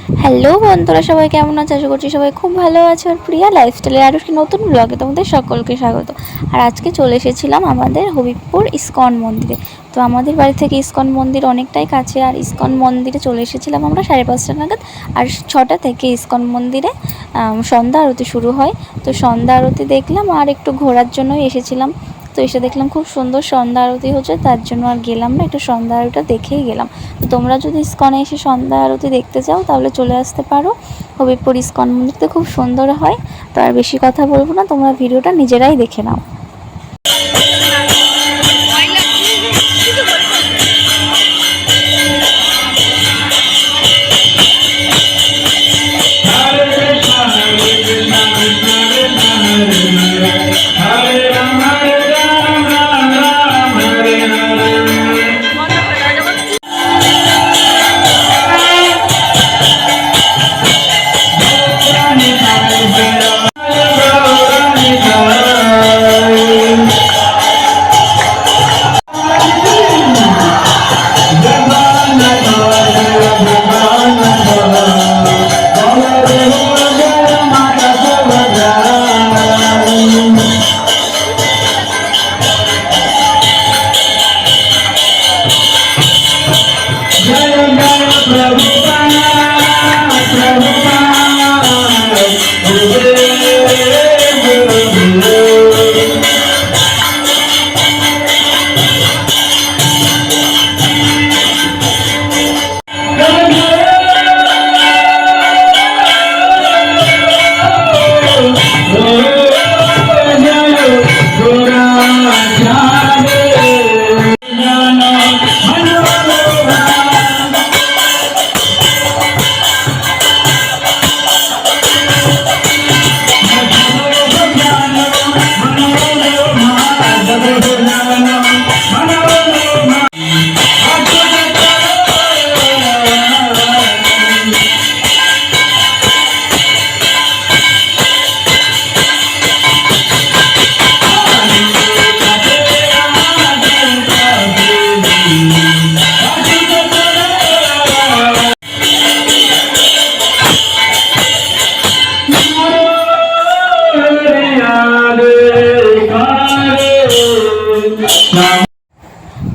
Hello বন্ধুরা, সবাই কেমন আছে? আশা করছি সবাই খুব ভালো আছে। আর প্রিয়া লাইফস্টাইলের আরও একটি নতুন ব্লগে তোমাদের সকলকে স্বাগত। আর আজকে চলে এসেছিলাম আমাদের হবিবপুর ইসকন মন্দিরে। তো আমাদের বাড়ি থেকে ইসকন মন্দির অনেকটাই কাছে, আর ইসকন মন্দিরে চলে এসেছিলাম আমরা 5:30 নাগাদ। আর 6টা থেকে ইসকন মন্দিরে সন্ধ্যা আরতি শুরু হয়। তো সন্ধ্যা আরতি দেখলাম, আর একটু ঘোরার জন্যই এসেছিলাম। তো এসে দেখলাম খুব সুন্দর সন্ধ্যা আরতি হচ্ছে, তার জন্য আর গেলাম না, একটু সন্ধ্যা আরতিটা দেখেই গেলাম। তো তোমরা যদি ইসকনে এসে সন্ধ্যা আরতি দেখতে চাও তাহলে চলে আসতে পারো। হবিবপুর ইসকন মন্দিরতে খুব সুন্দর হয়। তো আর বেশি কথা বলবো না, তোমরা ভিডিওটা নিজেরাই দেখে নাও।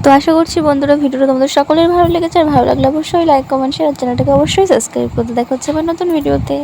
তো আশা করছি বন্ধুরা ভিডিওটা তোমাদের সকলের ভালো লেগেছে। আর ভালো লাগলে অবশ্যই লাইক, কমেন্ট, শেয়ার, চ্যানেলটাকে অবশ্যই সাবস্ক্রাইব করতে। দেখা হচ্ছে আবার নতুন ভিডিওতে।